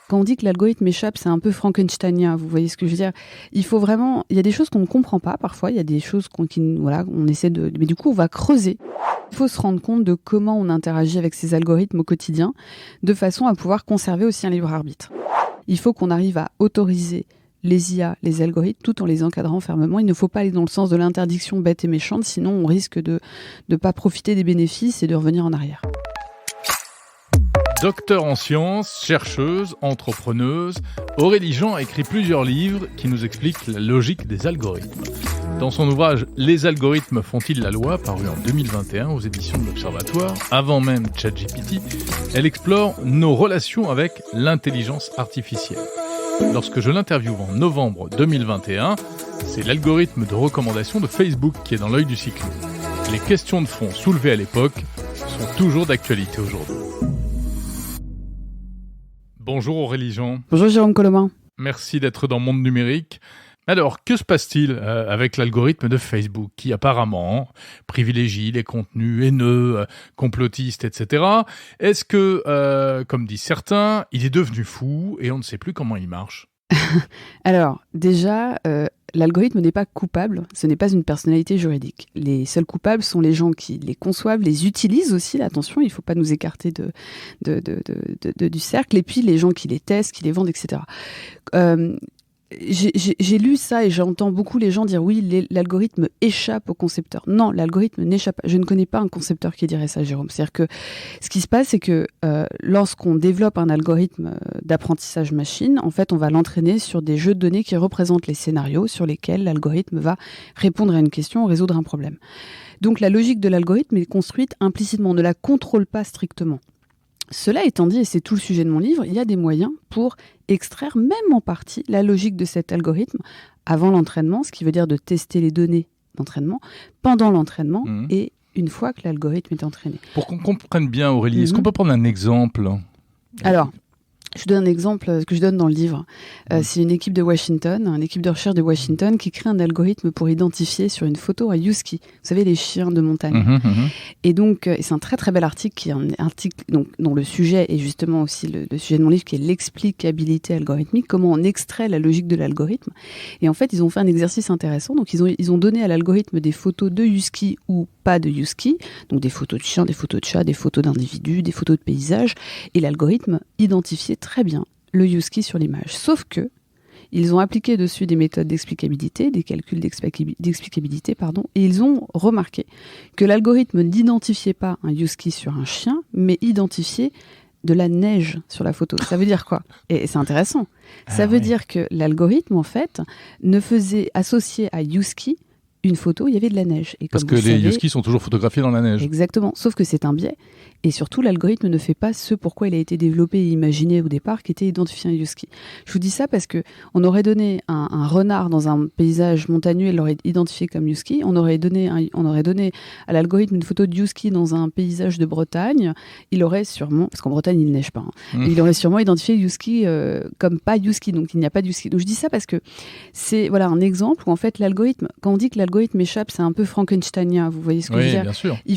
Quand on dit que l'algorithme échappe, c'est un peu frankensteinien, vous voyez ce que je veux dire ? Il y a des choses qu'on ne comprend pas parfois, il y a des choses on essaie de... Mais du coup, on va creuser. Il faut se rendre compte de comment on interagit avec ces algorithmes au quotidien, de façon à pouvoir conserver aussi un libre arbitre. Il faut qu'on arrive à autoriser les IA, les algorithmes, tout en les encadrant fermement. Il ne faut pas aller dans le sens de l'interdiction bête et méchante, sinon on risque de ne pas profiter des bénéfices et de revenir en arrière. Docteur en sciences, chercheuse, entrepreneuse, Aurélie Jean a écrit plusieurs livres qui nous expliquent la logique des algorithmes. Dans son ouvrage « Les algorithmes font-ils la loi ?» paru en 2021 aux éditions de l'Observatoire, avant même ChatGPT, elle explore nos relations avec l'intelligence artificielle. Lorsque je l'interviewe en novembre 2021, c'est l'algorithme de recommandation de Facebook qui est dans l'œil du cyclone. Les questions de fond soulevées à l'époque sont toujours d'actualité aujourd'hui. Bonjour Aurélie Jean. Bonjour Jérôme Colomin. Merci d'être dans Monde Numérique. Alors, que se passe-t-il avec l'algorithme de Facebook qui apparemment privilégie les contenus haineux, complotistes, etc. Est-ce que, comme disent certains, il est devenu fou et on ne sait plus comment il marche ? Alors, déjà, l'algorithme n'est pas coupable, ce n'est pas une personnalité juridique. Les seuls coupables sont les gens qui les conçoivent, les utilisent aussi, attention, il ne faut pas nous écarter du cercle, et puis les gens qui les testent, qui les vendent, etc. J'ai lu ça et j'entends beaucoup les gens dire oui, l'algorithme échappe au concepteur. Non, l'algorithme n'échappe pas. Je ne connais pas un concepteur qui dirait ça, Jérôme. C'est-à-dire que ce qui se passe, c'est que lorsqu'on développe un algorithme d'apprentissage machine, en fait, on va l'entraîner sur des jeux de données qui représentent les scénarios sur lesquels l'algorithme va répondre à une question, résoudre un problème. Donc la logique de l'algorithme est construite implicitement, on ne la contrôle pas strictement. Cela étant dit, et c'est tout le sujet de mon livre, il y a des moyens pour extraire même en partie la logique de cet algorithme avant l'entraînement, ce qui veut dire de tester les données d'entraînement, pendant l'entraînement et une fois que l'algorithme est entraîné. Pour qu'on comprenne bien Aurélie, est-ce qu'on peut prendre un exemple ? Alors, je donne un exemple que je donne dans le livre. C'est une équipe de Washington, une équipe de recherche de Washington qui crée un algorithme pour identifier sur une photo un husky. Vous savez, les chiens de montagne. Et donc, et c'est un très très bel article, qui est un article dont le sujet est justement aussi le sujet de mon livre, qui est l'explicabilité algorithmique, comment on extrait la logique de l'algorithme. Et en fait, ils ont fait un exercice intéressant. Donc, ils ont donné à l'algorithme des photos de husky ou pas de husky, donc des photos de chiens, des photos de chats, des photos d'individus, des photos de paysages, et l'algorithme identifiait très bien le husky sur l'image. Sauf que ils ont appliqué dessus des méthodes d'explicabilité, des calculs d'explicabilité, et ils ont remarqué que l'algorithme n'identifiait pas un husky sur un chien, mais identifiait de la neige sur la photo. Ça veut dire quoi ? Et c'est intéressant. Ça veut dire que l'algorithme, en fait, ne faisait associer à husky une photo, il y avait de la neige. Et parce que les huskies sont toujours photographiés dans la neige. Exactement, sauf que c'est un biais. Et surtout, l'algorithme ne fait pas ce pourquoi il a été développé et imaginé au départ, qui était identifier un husky. Je vous dis ça parce que on aurait donné un renard dans un paysage montagneux, il l'aurait identifié comme husky. On aurait donné à l'algorithme une photo de husky dans un paysage de Bretagne. Il aurait sûrement, parce qu'en Bretagne il neige pas, il aurait sûrement identifié husky comme pas husky. Donc il n'y a pas de husky. Donc je dis ça parce que c'est un exemple où en fait l'algorithme, quand on dit que l'algorithme échappe, c'est un peu frankensteinien. Vous voyez ce que je veux dire ? Bien sûr. Il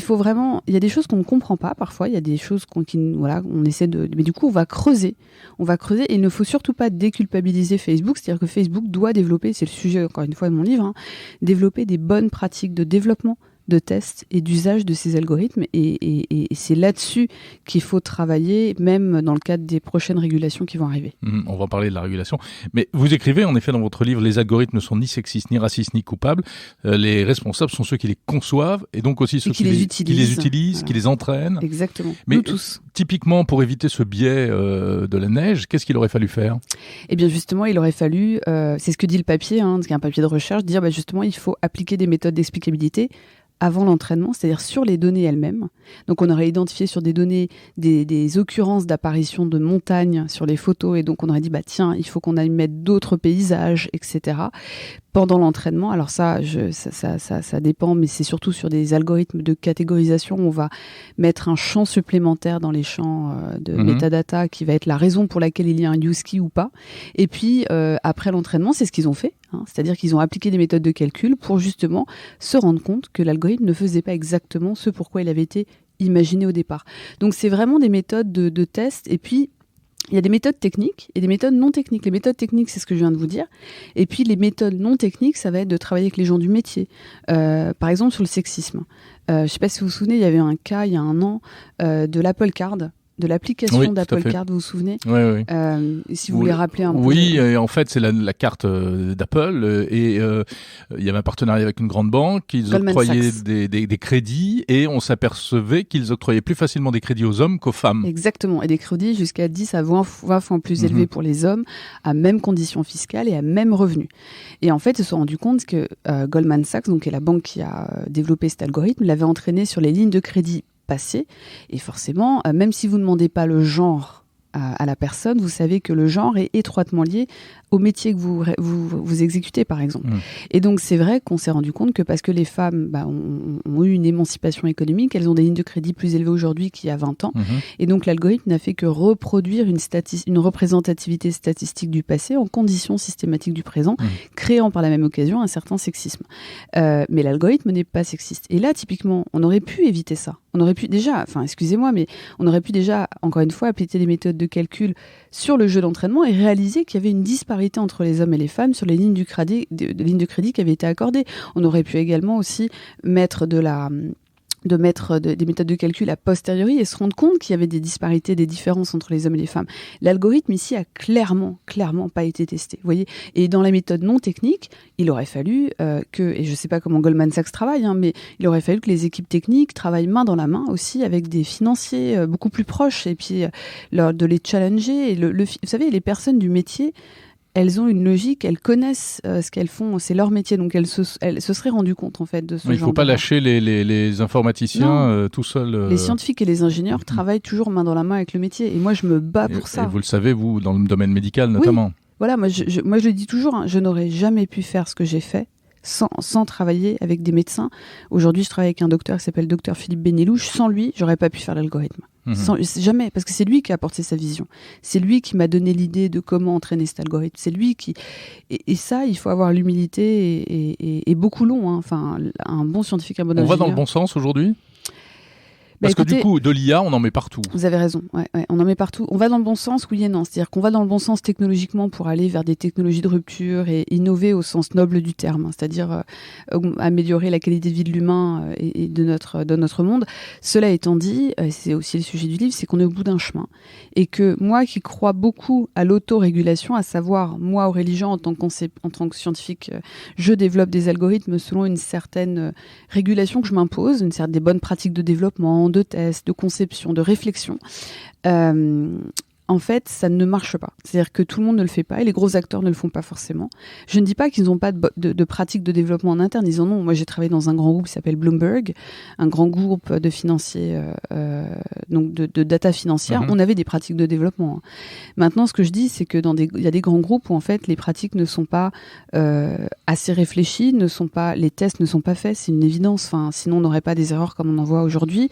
y a des choses qu'on ne comprend pas parfois. Il y a des choses on essaie de... Mais du coup, on va creuser. Et il ne faut surtout pas déculpabiliser Facebook. C'est-à-dire que Facebook doit développer, c'est le sujet encore une fois de mon livre, développer des bonnes pratiques de développement, de tests et d'usage de ces algorithmes. Et c'est là-dessus qu'il faut travailler, même dans le cadre des prochaines régulations qui vont arriver. On va parler de la régulation. Mais vous écrivez, en effet, dans votre livre, les algorithmes ne sont ni sexistes, ni racistes, ni coupables. Les responsables sont ceux qui les conçoivent et donc aussi ceux qui les utilisent, voilà. Qui les entraînent. Exactement. Mais nous tous. Typiquement, pour éviter ce biais de la neige, qu'est-ce qu'il aurait fallu faire ? Eh bien, justement, il aurait fallu, c'est ce que dit le papier, c'est un papier de recherche, dire justement, il faut appliquer des méthodes d'explicabilité avant l'entraînement, c'est-à-dire sur les données elles-mêmes. Donc on aurait identifié sur des données des occurrences d'apparition de montagnes sur les photos, et donc on aurait dit tiens, il faut qu'on aille mettre d'autres paysages, etc. Pendant l'entraînement, alors ça dépend, mais c'est surtout sur des algorithmes de catégorisation. On va mettre un champ supplémentaire dans les champs de metadata qui va être la raison pour laquelle il y a un husky ou pas. Et puis après l'entraînement, c'est ce qu'ils ont fait. C'est-à-dire qu'ils ont appliqué des méthodes de calcul pour justement se rendre compte que l'algorithme ne faisait pas exactement ce pourquoi il avait été imaginé au départ. Donc c'est vraiment des méthodes de test. Et puis Il y a des méthodes techniques et des méthodes non techniques. Les méthodes techniques, c'est ce que je viens de vous dire. Et puis les méthodes non techniques, ça va être de travailler avec les gens du métier. Par exemple, sur le sexisme. Je ne sais pas si vous vous souvenez, il y avait un cas il y a 1 an de l'Apple Card, de l'application d'Apple Card, vous vous souvenez? Oui. Si vous voulez rappeler un peu. Oui, en fait, c'est la carte d'Apple et il y avait un partenariat avec une grande banque, ils octroyaient des crédits et on s'apercevait qu'ils octroyaient plus facilement des crédits aux hommes qu'aux femmes. Exactement, et des crédits jusqu'à 10 à 20 fois plus élevés pour les hommes, à même conditions fiscales et à même revenus. Et en fait, ils se sont rendus compte que Goldman Sachs, donc, qui est la banque qui a développé cet algorithme, l'avait entraîné sur les lignes de crédit passé. Et forcément, même si vous ne demandez pas le genre à la personne, vous savez que le genre est étroitement lié au métier que vous exécutez, par exemple. Et donc, c'est vrai qu'on s'est rendu compte que parce que les femmes ont eu une émancipation économique, elles ont des lignes de crédit plus élevées aujourd'hui qu'il y a 20 ans. Et donc, l'algorithme n'a fait que reproduire une représentativité statistique du passé en conditions systématiques du présent, créant par la même occasion un certain sexisme. Mais l'algorithme n'est pas sexiste. Et là, typiquement, on aurait pu éviter ça. On aurait pu déjà, on aurait pu déjà, encore une fois, appliquer des méthodes de calcul sur le jeu d'entraînement et réaliser qu'il y avait une disparité entre les hommes et les femmes sur les lignes de crédit qui avaient été accordées. On aurait pu également aussi mettre des méthodes de calcul a posteriori et se rendre compte qu'il y avait des disparités, des différences entre les hommes et les femmes. L'algorithme ici a clairement pas été testé. Vous voyez ? Et dans la méthode non technique, il aurait fallu et je ne sais pas comment Goldman Sachs travaille, mais il aurait fallu que les équipes techniques travaillent main dans la main aussi avec des financiers beaucoup plus proches et puis de les challenger. Et vous savez, les personnes du métier, elles ont une logique, elles connaissent ce qu'elles font, c'est leur métier, donc elles se seraient rendues compte en fait de ce genre. Il ne faut pas lâcher les informaticiens tout seuls. Les scientifiques et les ingénieurs travaillent toujours main dans la main avec le métier, et moi je me bats pour ça. Et vous le savez, vous, dans le domaine médical notamment. Oui. Voilà, moi je le dis toujours, je n'aurais jamais pu faire ce que j'ai fait sans travailler avec des médecins. Aujourd'hui, je travaille avec un docteur qui s'appelle docteur Philippe Bénélouche. Sans lui, j'aurais pas pu faire l'algorithme. Jamais, parce que c'est lui qui a apporté sa vision. C'est lui qui m'a donné l'idée de comment entraîner cet algorithme. C'est lui qui... Et ça, il faut avoir l'humilité et beaucoup long. Enfin, un bon scientifique, un bon ingénieur. On va dans le bon sens aujourd'hui ? Parce que du coup, de l'IA, on en met partout. Vous avez raison, ouais, on en met partout. On va dans le bon sens, oui et non. C'est-à-dire qu'on va dans le bon sens technologiquement pour aller vers des technologies de rupture et innover au sens noble du terme, c'est-à-dire améliorer la qualité de vie de l'humain et de notre monde. Cela étant dit, c'est aussi le sujet du livre, c'est qu'on est au bout d'un chemin. Et que moi qui crois beaucoup à l'autorégulation, à savoir, moi Aurélie Jean, en tant que scientifique, je développe des algorithmes selon une certaine régulation que je m'impose, des bonnes pratiques de développement, de tests, de conception, de réflexion. En fait, ça ne marche pas. C'est-à-dire que tout le monde ne le fait pas et les gros acteurs ne le font pas forcément. Je ne dis pas qu'ils n'ont pas de pratiques de développement en interne. Ils en ont. Moi, j'ai travaillé dans un grand groupe qui s'appelle Bloomberg, un grand groupe de financiers, donc de data financière. On avait des pratiques de développement. Maintenant, ce que je dis, c'est que il y a des grands groupes où en fait les pratiques ne sont pas assez réfléchies, les tests ne sont pas faits. C'est une évidence. Enfin, sinon, on n'aurait pas des erreurs comme on en voit aujourd'hui.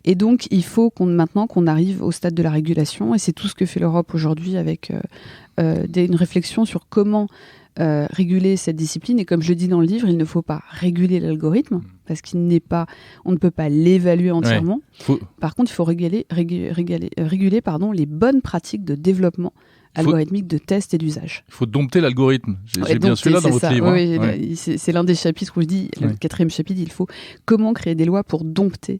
Et donc, il faut maintenant qu'on arrive au stade de la régulation. Et c'est tout ce que fait l'Europe aujourd'hui avec une réflexion sur comment réguler cette discipline. Et comme je le dis dans le livre, il ne faut pas réguler l'algorithme parce on ne peut pas l'évaluer entièrement. Ouais. Par contre, il faut réguler les bonnes pratiques de développement algorithmique de test et d'usage. Il faut dompter l'algorithme. J'ai bien celui-là dans votre livre. Oui, c'est l'un des chapitres où je dis, le 4e chapitre, il faut comment créer des lois pour dompter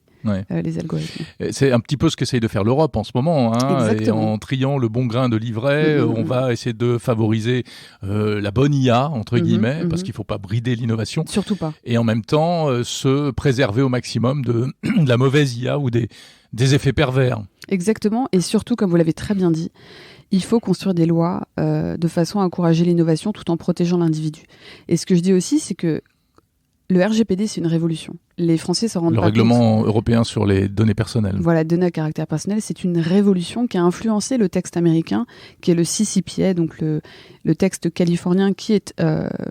les algorithmes. C'est un petit peu ce qu'essaye de faire l'Europe en ce moment. Et en triant le bon grain de livret, on va essayer de favoriser la bonne IA, entre guillemets, parce qu'il ne faut pas brider l'innovation. Surtout pas. Et en même temps, se préserver au maximum de la mauvaise IA ou des effets pervers. Exactement. Et surtout, comme vous l'avez très bien dit, il faut construire des lois de façon à encourager l'innovation tout en protégeant l'individu. Et ce que je dis aussi, c'est que le RGPD, c'est une révolution. Les Français s'en rendent pas compte. Le règlement européen sur les données personnelles. Voilà, données à caractère personnel, c'est une révolution qui a influencé le texte américain, qui est le CCPA, donc le texte californien qui est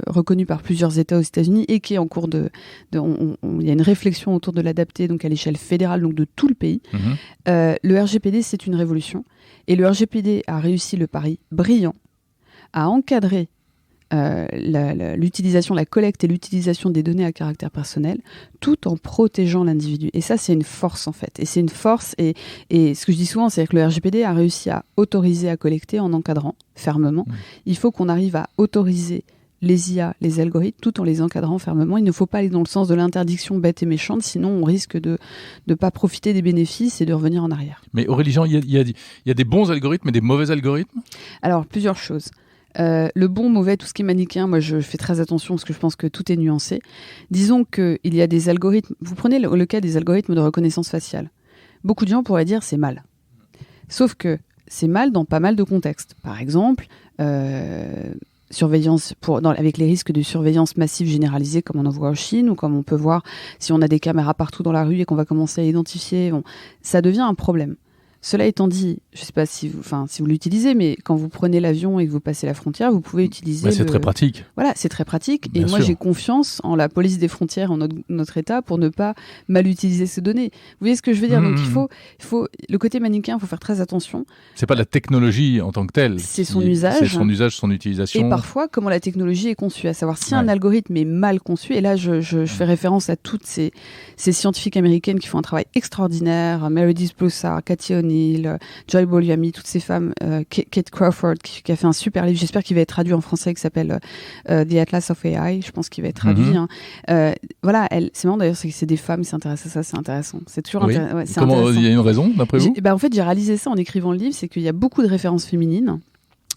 reconnu par plusieurs États aux États-Unis et qui est en cours il y a une réflexion autour de l'adapter donc à l'échelle fédérale, donc de tout le pays. Le RGPD, c'est une révolution. Et le RGPD a réussi le pari brillant à encadrer l'utilisation, la collecte et l'utilisation des données à caractère personnel, tout en protégeant l'individu. Et ça, c'est une force en fait. Et c'est une force. Et ce que je dis souvent, c'est que le RGPD a réussi à autoriser à collecter en encadrant fermement. Il faut qu'on arrive à autoriser les IA, les algorithmes, tout en les encadrant fermement. Il ne faut pas aller dans le sens de l'interdiction bête et méchante, sinon on risque de ne pas profiter des bénéfices et de revenir en arrière. Mais Aurélie Jean, il y a des bons algorithmes et des mauvais algorithmes ? Alors, plusieurs choses. Le bon, mauvais, tout ce qui est manichéen, moi je fais très attention parce que je pense que tout est nuancé. Disons qu'il y a des algorithmes, vous prenez le cas des algorithmes de reconnaissance faciale. Beaucoup de gens pourraient dire c'est mal. Sauf que c'est mal dans pas mal de contextes. Par exemple, surveillance avec les risques de surveillance massive généralisée comme on en voit en Chine ou comme on peut voir si on a des caméras partout dans la rue et qu'on va commencer à identifier, ça devient un problème. Cela étant dit, je ne sais pas si vous l'utilisez, mais quand vous prenez l'avion et que vous passez la frontière, vous pouvez utiliser... c'est très pratique. Voilà, c'est très pratique. Bien et moi, sûr. j'ai confiance en la police des frontières, en notre État, pour ne pas mal utiliser ces données. Vous voyez ce que je veux dire ? Donc, il faut le côté manichéen, il faut faire très attention. C'est pas la technologie en tant que telle. C'est son usage. C'est son usage, son utilisation. Et parfois, comment la technologie est conçue. À savoir, si un algorithme est mal conçu, et là, je fais référence à toutes ces scientifiques américaines qui font un travail extraordinaire, Meredith Broussard, Cathy O'Neill, Joy Bolyami, toutes ces femmes, Kate Crawford qui a fait un super livre, j'espère qu'il va être traduit en français, qui s'appelle The Atlas of AI, je pense qu'il va être traduit. Voilà, c'est marrant d'ailleurs, c'est des femmes qui s'intéressent à ça, c'est intéressant. C'est toujours intéressant. Comment, il y a une raison, d'après vous ? En fait, j'ai réalisé ça en écrivant le livre, c'est qu'il y a beaucoup de références féminines.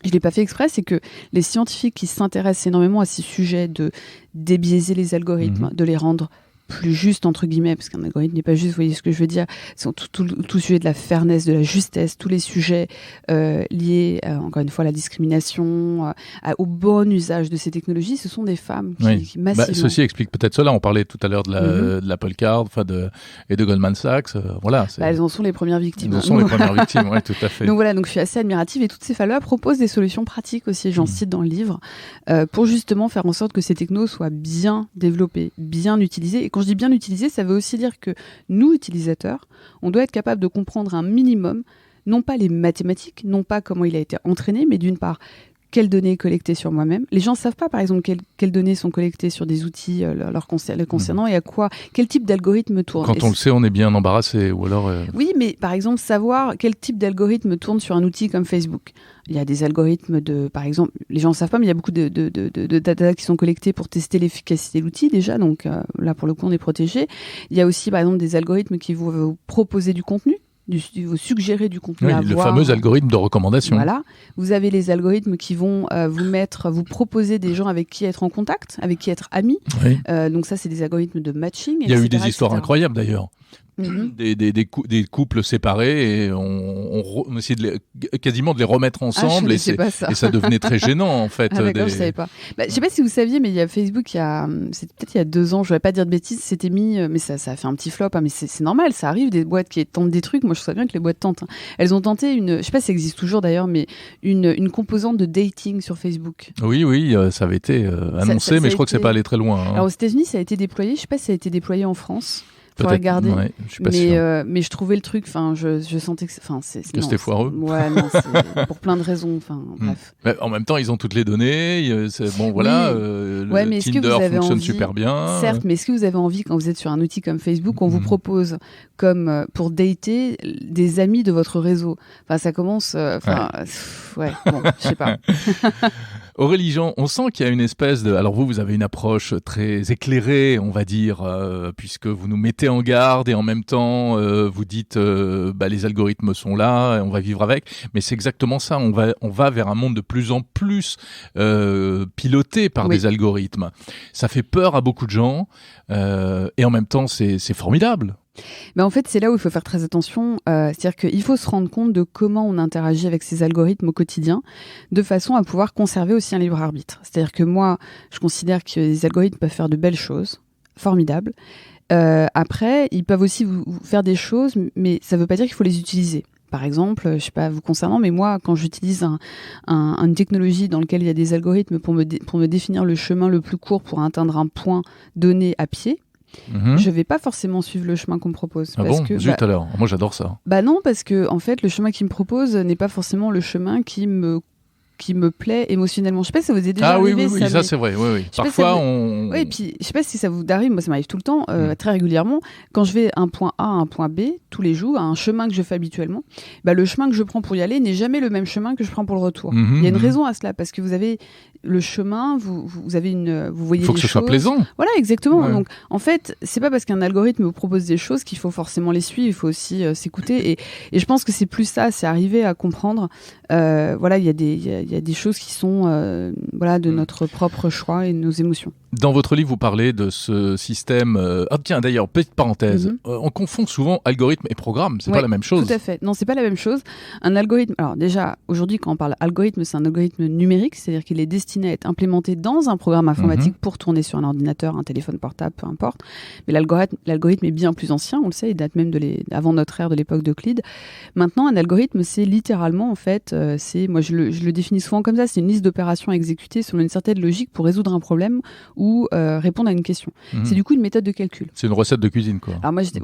Je ne l'ai pas fait exprès, c'est que les scientifiques qui s'intéressent énormément à ces sujets de débiaiser les algorithmes, de les rendre plus juste entre guillemets, parce qu'un algorithme n'est pas juste, vous voyez ce que je veux dire, c'est tout sujet de la fairness, de la justesse, tous les sujets liés encore une fois à la discrimination, au bon usage de ces technologies, ce sont des femmes qui massivement... ceci explique peut-être cela, on parlait tout à l'heure de l'Apple Card et de Goldman Sachs, voilà. Elles en sont les premières victimes. Elles en sont les premières victimes, oui, tout à fait. Donc voilà, donc je suis assez admirative et toutes ces femmes-là proposent des solutions pratiques aussi, j'en cite dans le livre, pour justement faire en sorte que ces technos soient bien développés, bien utilisés. Et quand je dis bien utilisé, ça veut aussi dire que nous, utilisateurs, on doit être capable de comprendre un minimum, non pas les mathématiques, non pas comment il a été entraîné, mais d'une part, quelles données collectées sur moi-même. Les gens ne savent pas, par exemple, quelles données sont collectées sur des outils le concernant et quel type d'algorithme tourne. Quand on le sait, on est bien embarrassé. Ou alors, Oui, mais par exemple, savoir quel type d'algorithme tourne sur un outil comme Facebook. Il y a des algorithmes par exemple, les gens ne savent pas, mais il y a beaucoup de data qui sont collectées pour tester l'efficacité de l'outil déjà, donc là, pour le coup, on est protégé. Il y a aussi, par exemple, des algorithmes qui vont vous proposer du contenu. Vous suggérer du contenu à voir. Le fameux algorithme de recommandation. Voilà. Vous avez les algorithmes qui vont vous proposer des gens avec qui être en contact, avec qui être amis. Oui. Donc ça, c'est des algorithmes de matching. Il y a eu des histoires incroyables d'ailleurs. Des couples séparés et on essayait quasiment de les remettre ensemble et ça devenait très gênant en fait. Ah d'accord, je savais pas. Je sais pas si vous saviez, mais il y a Facebook, c'était peut-être il y a 2 ans, je vais pas dire de bêtises, c'était mis, mais ça a fait un petit flop, mais c'est normal, ça arrive, des boîtes qui tentent des trucs, moi je trouve bien que les boîtes tentent. Elles ont tenté je sais pas si ça existe toujours d'ailleurs, mais une composante de dating sur Facebook. Oui, ça avait été annoncé, mais je crois que c'est pas allé très loin. Alors aux États-Unis, ça a été déployé, je sais pas si ça a été déployé en France. Faut regarder, je suis pas sûr. Mais je trouvais le truc, je sentais que c'était foireux. Ouais, non, c'est pour plein de raisons, bref. Mais en même temps, ils ont toutes les données, voilà, mais Tinder fonctionne super bien. Certes, mais est-ce que vous avez envie, quand vous êtes sur un outil comme Facebook, on vous propose, comme pour dater, des amis de votre réseau? Enfin, ça commence, bon, je sais pas. Aurélie Jean, on sent qu'il y a une espèce de... Alors vous avez une approche très éclairée, on va dire, puisque vous nous mettez en garde et en même temps, vous dites les algorithmes sont là, on va vivre avec. Mais c'est exactement ça, on va vers un monde de plus en plus piloté par des algorithmes. Ça fait peur à beaucoup de gens et en même temps, c'est formidable. Mais en fait, c'est là où il faut faire très attention. C'est-à-dire qu'il faut se rendre compte de comment on interagit avec ces algorithmes au quotidien, de façon à pouvoir conserver aussi un libre arbitre. C'est-à-dire que moi, je considère que les algorithmes peuvent faire de belles choses, formidables. Après, ils peuvent aussi vous faire des choses, mais ça ne veut pas dire qu'il faut les utiliser. Par exemple, je sais pas vous concernant, mais moi, quand j'utilise une technologie dans laquelle il y a des algorithmes pour me définir le chemin le plus court pour atteindre un point donné à pied, je vais pas forcément suivre le chemin qu'on me propose. Ah parce bon, que, zut alors, moi j'adore ça. Non, parce que en fait, le chemin qu'il me propose n'est pas forcément le chemin qui me qui me plaît émotionnellement. Je sais pas si ça vous est déjà arrivé. Oui, ça c'est vrai. Oui. Parfois, on... Oui, et puis je sais pas si ça vous arrive, moi ça m'arrive tout le temps, très régulièrement. Quand je vais un point A à un point B, tous les jours, à un chemin que je fais habituellement, le chemin que je prends pour y aller n'est jamais le même chemin que je prends pour le retour. Il y a une raison à cela, parce que vous avez le chemin, vous avez vous voyez les choses. Il faut que ce soit plaisant. Voilà, exactement. Ouais. Donc, en fait, c'est pas parce qu'un algorithme vous propose des choses qu'il faut forcément les suivre, il faut aussi s'écouter. Et je pense que c'est plus ça, c'est arriver à comprendre. Voilà, il y a des choses qui sont de notre propre choix et de nos émotions. Dans votre livre, vous parlez de ce système... tiens, d'ailleurs, petite parenthèse. On confond souvent algorithme et programme. C'est pas la même chose. Tout à fait. Non, c'est pas la même chose. Un algorithme... Alors déjà, aujourd'hui, quand on parle algorithme, c'est un algorithme numérique, c'est-à-dire qu'il est destiné à être implémenté dans un programme informatique pour tourner sur un ordinateur, un téléphone portable, peu importe. Mais l'algorithme est bien plus ancien, on le sait, il date même avant notre ère, de l'époque d'Euclide. Maintenant, un algorithme, c'est littéralement, en fait, moi je le définis souvent comme ça, c'est une liste d'opérations à exécuter selon une certaine logique pour résoudre un problème ou répondre à une question. C'est du coup une méthode de calcul. C'est une recette de cuisine, quoi. Alors moi, je dis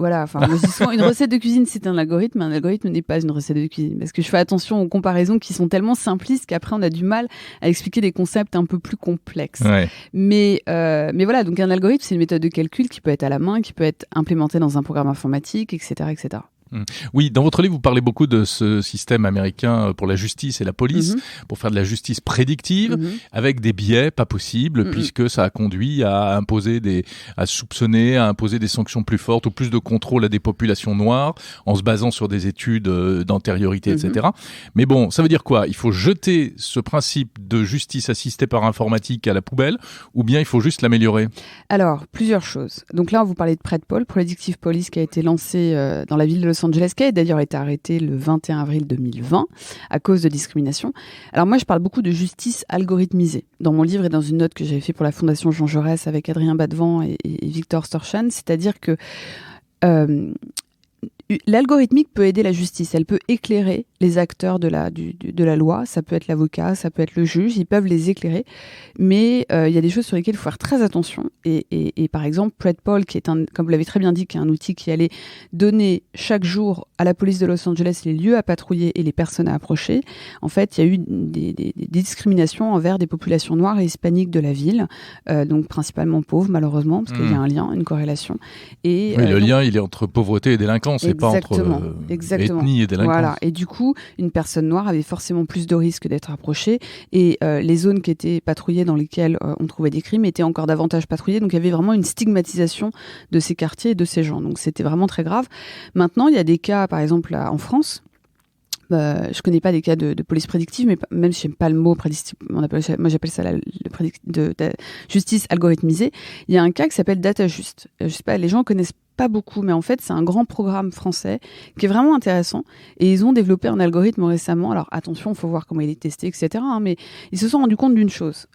souvent, une recette de cuisine, c'est un algorithme, mais un algorithme n'est pas une recette de cuisine. Parce que je fais attention aux comparaisons qui sont tellement simplistes qu'après, on a du mal à expliquer des concepts un peu plus complexes. Ouais. Mais voilà, donc un algorithme, c'est une méthode de calcul qui peut être à la main, qui peut être implémentée dans un programme informatique, etc., etc. Oui, dans votre livre, vous parlez beaucoup de ce système américain pour la justice et la police, pour faire de la justice prédictive, avec des biais pas possibles, puisque ça a conduit à soupçonner, à imposer des sanctions plus fortes ou plus de contrôle à des populations noires, en se basant sur des études d'antériorité, etc. Mais bon, ça veut dire quoi ? Il faut jeter ce principe de justice assistée par informatique à la poubelle, ou bien il faut juste l'améliorer ? Alors, plusieurs choses. Donc là, on vous parlait de PredPol, Predictive Police, qui a été lancé dans la ville de Los Angeles, qui a d'ailleurs été arrêté le 21 avril 2020 à cause de discrimination. Alors moi, je parle beaucoup de justice algorithmisée. Dans mon livre et dans une note que j'avais fait pour la Fondation Jean Jaurès avec Adrien Badevant et Victor Storchan, c'est-à-dire que l'algorithmique peut aider la justice, elle peut éclairer les acteurs de la loi, ça peut être l'avocat, ça peut être le juge, ils peuvent les éclairer, mais il y a des choses sur lesquelles il faut faire très attention, et par exemple, PredPol, qui est comme vous l'avez très bien dit, qui est un outil qui allait donner chaque jour à la police de Los Angeles les lieux à patrouiller et les personnes à approcher. En fait, il y a eu des discriminations envers des populations noires et hispaniques de la ville, donc principalement pauvres, malheureusement, parce qu'il y a un lien, une corrélation. Et, oui, le lien, il est entre pauvreté et délinquance, c'est pas entre ethnie et délinquance. Voilà, et du coup, une personne noire avait forcément plus de risques d'être approchée, et les zones qui étaient patrouillées, dans lesquelles on trouvait des crimes, étaient encore davantage patrouillées, donc il y avait vraiment une stigmatisation de ces quartiers et de ces gens, donc c'était vraiment très grave. Maintenant, il y a des cas, par exemple, en France, je connais pas des cas de police prédictive, mais même si j'aime pas le mot prédictive, moi j'appelle ça la justice algorithmisée. Il y a un cas qui s'appelle DataJust. Je sais pas, les gens connaissent pas beaucoup, mais en fait c'est un grand programme français qui est vraiment intéressant, et ils ont développé un algorithme récemment. Alors attention, il faut voir comment il est testé, etc. Mais ils se sont rendus compte d'une chose,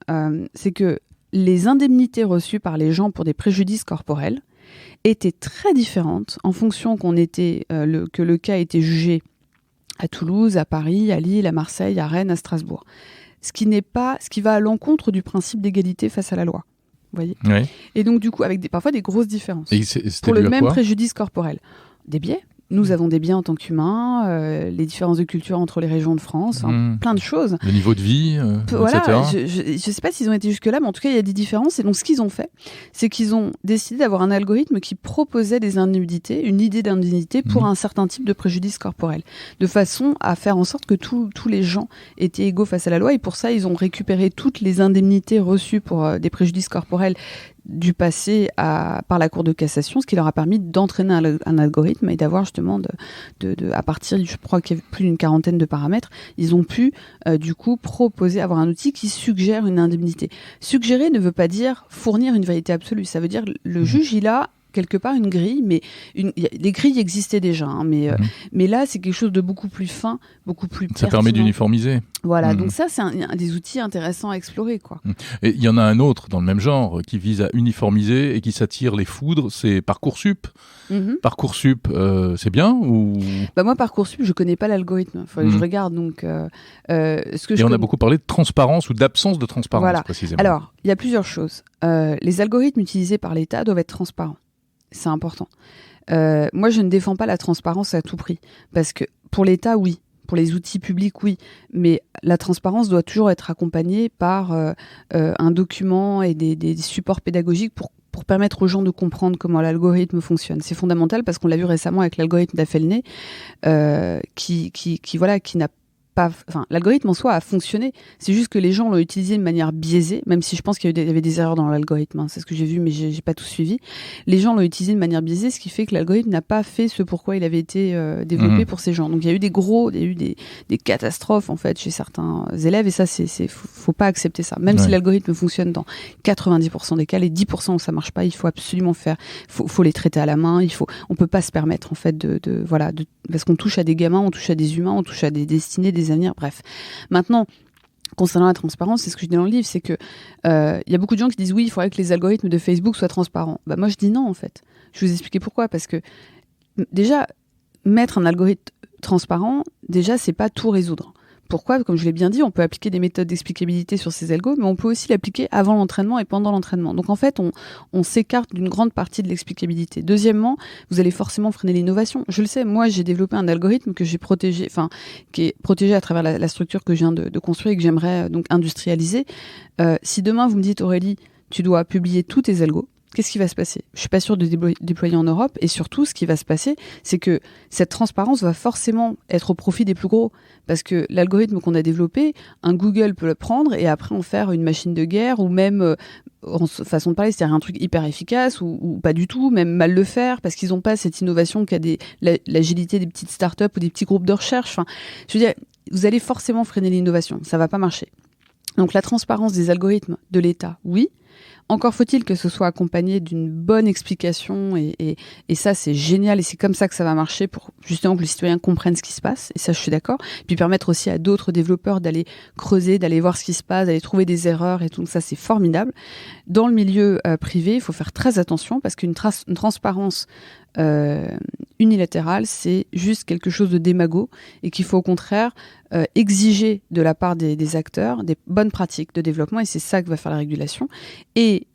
c'est que les indemnités reçues par les gens pour des préjudices corporels étaient très différentes en fonction que le cas était jugé à Toulouse, à Paris, à Lille, à Marseille, à Rennes, à Strasbourg. Ce qui va à l'encontre du principe d'égalité face à la loi. Vous voyez ? Oui. Et donc, du coup, avec parfois des grosses différences. Et c'était pour le même quoi ? préjudice corporel. Des biais. Nous avons des biais en tant qu'humains, les différences de culture entre les régions de France, plein de choses. Le niveau de vie, voilà, etc. Je ne sais pas s'ils ont été jusque-là, mais en tout cas, il y a des différences. Et donc, ce qu'ils ont fait, c'est qu'ils ont décidé d'avoir un algorithme qui proposait des indemnités, une idée d'indemnité pour un certain type de préjudice corporel, de façon à faire en sorte que tous les gens étaient égaux face à la loi. Et pour ça, ils ont récupéré toutes les indemnités reçues pour des préjudices corporels du passé par la Cour de cassation, ce qui leur a permis d'entraîner un algorithme et d'avoir justement, à partir, je crois qu'il y avait plus d'une quarantaine de paramètres, ils ont pu du coup proposer, avoir un outil qui suggère une indemnité. Suggérer ne veut pas dire fournir une vérité absolue, ça veut dire le juge, il a quelque part une grille, mais les grilles existaient déjà, hein, mais là c'est quelque chose de beaucoup plus fin, beaucoup plus pertinent. Ça permet d'uniformiser. Voilà, donc ça c'est un des outils intéressants à explorer, quoi. Et il y en a un autre dans le même genre qui vise à uniformiser et qui s'attire les foudres, c'est Parcoursup. Parcoursup, c'est bien ou... Moi Parcoursup, je connais pas l'algorithme, il faut que je regarde, donc on a beaucoup parlé de transparence ou d'absence de transparence, précisément. Alors, il y a plusieurs choses. Les algorithmes utilisés par l'État doivent être transparents. C'est important. Moi, je ne défends pas la transparence à tout prix. Parce que pour l'État, oui. pour les outils publics, oui, mais la transparence doit toujours être accompagnée par un document et des supports pédagogiques pour permettre aux gens de comprendre comment l'algorithme fonctionne. C'est fondamental parce qu'on l'a vu récemment avec l'algorithme d'Affelney, qui n'a pas, enfin, l'algorithme en soi a fonctionné. C'est juste que les gens l'ont utilisé de manière biaisée, même si je pense qu'il y avait des erreurs dans l'algorithme. C'est ce que j'ai vu, mais j'ai pas tout suivi. Les gens l'ont utilisé de manière biaisée, ce qui fait que l'algorithme n'a pas fait ce pourquoi il avait été développé pour ces gens. Donc il y a eu des catastrophes en fait chez certains élèves, et ça, faut pas accepter ça. Même si l'algorithme fonctionne dans 90% des cas, les 10% où ça marche pas, il faut absolument faut les traiter à la main. On peut pas se permettre en fait parce qu'on touche à des gamins, on touche à des humains, on touche à des destinées, des avenirs, bref. Maintenant, concernant la transparence, c'est ce que je dis dans le livre, c'est que y a beaucoup de gens qui disent oui, il faudrait que les algorithmes de Facebook soient transparents. Bah moi je dis non en fait. Je vais vous expliquer pourquoi, parce que déjà mettre un algorithme transparent, déjà c'est pas tout résoudre. Pourquoi ? Comme je l'ai bien dit, on peut appliquer des méthodes d'explicabilité sur ces algos, mais on peut aussi l'appliquer avant l'entraînement et pendant l'entraînement. Donc en fait, on s'écarte d'une grande partie de l'explicabilité. Deuxièmement, vous allez forcément freiner l'innovation. Je le sais, moi j'ai développé un algorithme que j'ai protégé, qui est protégé à travers la structure que je viens de construire et que j'aimerais donc industrialiser. Si demain vous me dites Aurélie, tu dois publier tous tes algos, qu'est-ce qui va se passer ? Je suis pas sûre de déployer en Europe, et surtout, ce qui va se passer, c'est que cette transparence va forcément être au profit des plus gros, parce que l'algorithme qu'on a développé, un Google peut le prendre et après en faire une machine de guerre, ou même, en façon de parler, c'est-à-dire un truc hyper efficace, ou pas du tout, même mal le faire, parce qu'ils n'ont pas cette innovation qu'a l'agilité des petites startups ou des petits groupes de recherche. Enfin, je veux dire, vous allez forcément freiner l'innovation, ça va pas marcher. Donc la transparence des algorithmes de l'État, oui. Encore faut-il que ce soit accompagné d'une bonne explication, et ça c'est génial, et c'est comme ça que ça va marcher pour justement que le citoyen comprenne ce qui se passe, et ça je suis d'accord. Puis permettre aussi à d'autres développeurs d'aller creuser, d'aller voir ce qui se passe, d'aller trouver des erreurs et tout, ça c'est formidable. Dans le milieu privé, il faut faire très attention, parce qu'une transparence unilatérale, c'est juste quelque chose de démago, et qu'il faut au contraire exiger de la part des acteurs des bonnes pratiques de développement, et c'est ça que va faire la régulation, et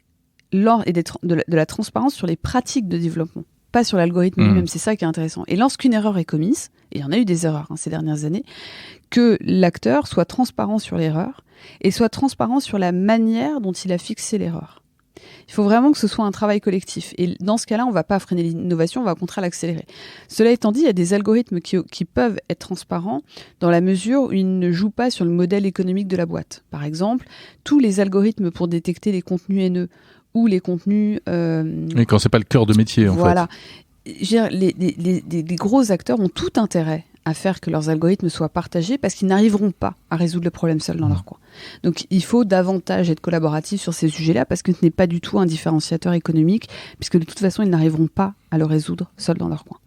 de la transparence sur les pratiques de développement, pas sur l'algorithme lui-même. C'est ça qui est intéressant. Et lorsqu'une erreur est commise, et il y en a eu des erreurs ces dernières années, que l'acteur soit transparent sur l'erreur et soit transparent sur la manière dont il a fixé l'erreur. Il faut vraiment que ce soit un travail collectif. Et dans ce cas-là, on ne va pas freiner l'innovation, on va au contraire l'accélérer. Cela étant dit, il y a des algorithmes qui peuvent être transparents dans la mesure où ils ne jouent pas sur le modèle économique de la boîte. Par exemple, tous les algorithmes pour détecter les contenus haineux ou les contenus... Mais quand c'est pas le cœur de métier, en fait. Voilà. Les gros acteurs ont tout intérêt à faire que leurs algorithmes soient partagés, parce qu'ils n'arriveront pas à résoudre le problème seuls dans leur coin. Donc il faut davantage être collaboratif sur ces sujets-là, parce que ce n'est pas du tout un différenciateur économique, puisque de toute façon ils n'arriveront pas à le résoudre seuls dans leur coin.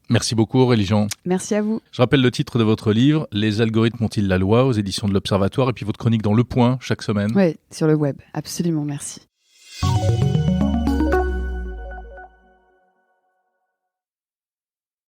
Merci beaucoup Aurélie Jean. Merci à vous. Je rappelle le titre de votre livre, Les algorithmes ont-ils la loi, aux éditions de l'Observatoire, et puis votre chronique dans Le Point chaque semaine. Oui, sur le web, absolument, merci.